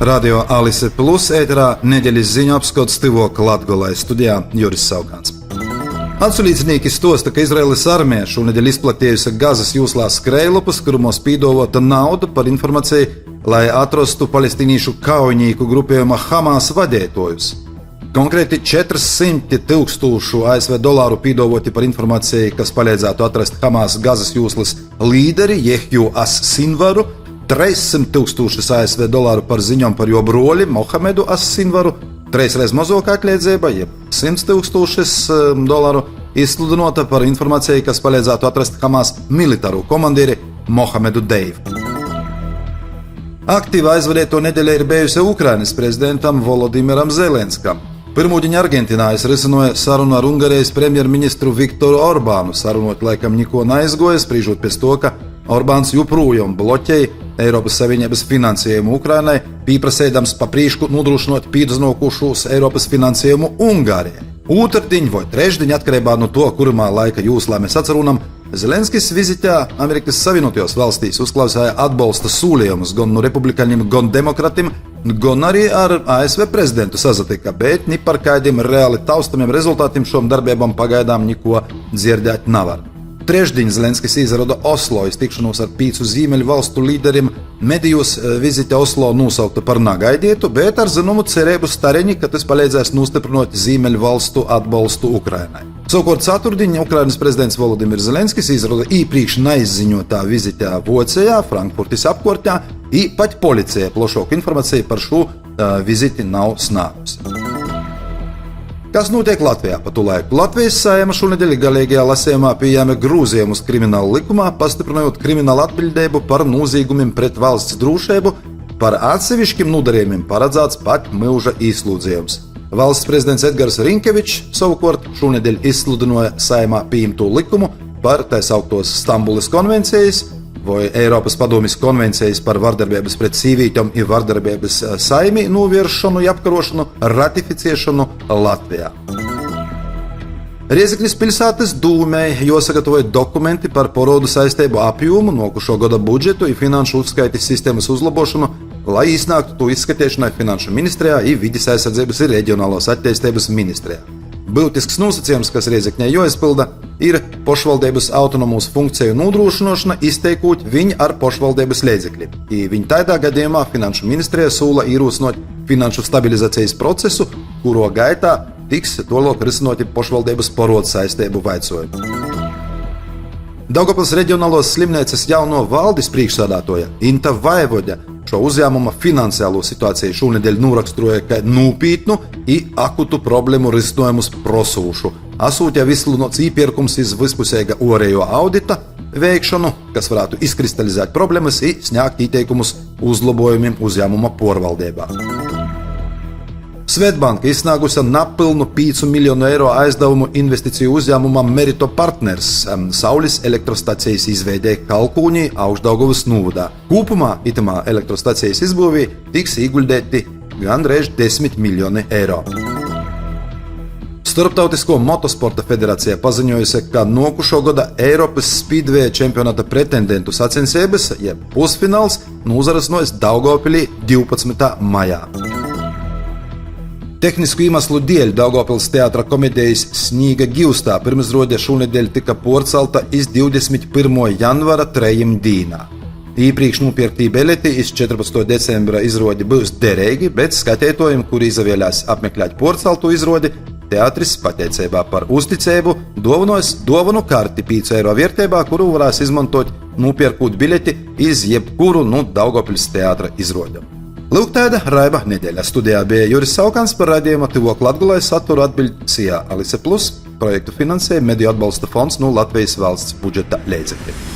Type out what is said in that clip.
Radio Alise Plus ēterā nedēļas ziņu apskats stāvokļa Latgolē, studijā Juris Saukāns. Atsūlīdznieki stosta, ka Izraēlas armija šonedēļ izplatījusi Gazas jūslā skrejlapus, kurumos pīdolota nauda par informāciju, lai atrastu palestīniešu kaujnieku grupējuma Hamas vadītājus. Konkrēti 400 000 ASV dolāru pīdoloti par informāciju, kas palīdzētu atrast Hamas Gazas jūslas līderi Jehju As-Sinvaru, 300 000 ASV dolāru par ziņām par jo broļi Mohamedu As-Sinvaru, treisreiz mazāk atliedzība, jeb 100 000 dolāru izsludinota par informāciju, kas palīdzētu atrast Hamas militāru komandīri Mohamedu Deivu. Aktīva aizvadīto nedēļu ir bijusi Ukrainas prezidentam Volodimiram Zelenskam. Pirmūdiņa Argentīnā risināja sarunu ar Ungārijas premjerministru Viktoru Orbānu. Sarunot laikam neko neaizgoja, sprīžot pēc to, ka Orbāns joprojām bloķēja Eiropas Savienības finansējumu Ukrainai, pieprasēdams pa priekšu nodrošinot pīdznokušos Eiropas finansējumu Ungārijai. Otrdien vai trešdien, atkarībā no to, kurumā laika jūslā mēs atcerunam, Zelenskis vizitā Amerikas Savienotajos valstīs uzklausīja atbalsta sūlījumus gan no republikāņiem, gan demokratiem, gan arī ar ASV prezidentu sazatika, bet ni par kādiem reāli taustamiem rezultātiem šom darbībām pagaidām neko dzirdēt nevar. Trešdien Zelenskis izrada Oslo iztikšanos ar 5 ziemeļu valstu līderiem. Medijos vizite Oslo nosaukta par nagaidītu, bet ar zināmu cerību stariņi, ka tas palīdzēs nostiprināt ziemeļu valstu atbalstu Ukrainai. Savukārt ceturtdien Ukrainas prezidents Volodimirs Zelenskis izrada īpriekš neizziņotā vizitē Vācijā, Frankfurtas apkārtnē, i pat policija plašāku informāciju par šo viziti nav sniegusi. Kas notiek Latvijā pa tu laiku? Latvijas Saeima šonedēļ galīgajā lasījumā pieņēma grozījumus krimināla likumā, pastiprinot kriminālu atbildību par noziegumiem pret valsts drošību, par atsevišķiem nodarījumiem paredzēts pat mūža ieslodzījumus. Valsts prezidents Edgars Rinkevičs savukārt šonedēļ izsludināja Saeimā pieņemto likumu par tā sauktos Stambulas konvencijas vai Eiropas padomjas konvencijas par vardarbības pret sīvītām un vardarbības saimi novēršanu un apkarošanu ratificēšanu Latvijā. Rieziknis pilsētas dūmei jāsagatavoja dokumenti par parādu saistību apjomu, nākošo gada budžetu un finanšu uzskaites sistēmas uzlabošanu, lai iznāktu to izskatīšanai Finanšu ministrijā un Vides aizsardzības un reģionālās attīstības ministrijā. Būtisks nosacījums, kas Riezikņai jāizpilda, ir pašvaldības autonomos funkciju nodrošināšana, izteikot viņu ar pašvaldības līdzekļiem. Viņa tādā gadījumā Finanšu ministrija sūla ierosinot finanšu stabilizācijas procesu, kuro gaitā tiks tālāk risinoti pašvaldības parādu saistību jautājumi. Daugavpils reģionālās slimnīcas jauno valdes priekšsēdētāja Inta Vaivoda šo uzņēmuma finansiālo situāciju šonedēļ noraksturoja kā nopietnu un akutu problēmu risinājumus prasūšu. Esot jau izsludināts iepirkums iz vispusēja ārējo audita veikšanu, kas varētu izkristalizēt problēmas un sniegt ieteikumus uzlabojumiem uzņēmuma pārvaldībā. Svetbanka izsniegusi nepilnu 5 miljonu eiro aizdevumu investīciju uzņēmumam Merito Partners saules elektrostacijas izveidē Kalkūnī, Augšdaugavas novadā. Kopumā itamā elektrostacijas izbūvī tiks ieguldēti gandrīz 10 miljoni eiro. Starptautisko motosporta federācija paziņojusi, ka nākošo gada Eiropas Speedway čempionāta pretendentu sacensības, jeb pusfināls, nozarasnojas Daugavpilī 12. maijā. Tehnisku iemeslu dēļ Daugavpils teātra komēdijas Snīga Givstā pirmizrode šonedēļ tika pārcelta iz 21. janvāra 3 dienā. Iepriekš nopirktī bileti iz 14. decembra izrodi būs derīgi, bet skatītājiem, kuri izvēlējās apmeklēt pārcelto izrodi, teātris pateicībā par uzticību dāvinājas dāvanu karti 5 eiro vērtībā, kuru varēs izmantot nopirkot bileti iz jebkuru no Daugavpils teātra izrodēm. Lūk, tāda raiba nedēļa. Studijā bija Juris Saukāns, par raidījumu Tuvok Latgolē saturu atbildīja Alise Plus, projektu finansēja Mediju atbalsta fonds no Latvijas valsts budžeta līdzekļiem.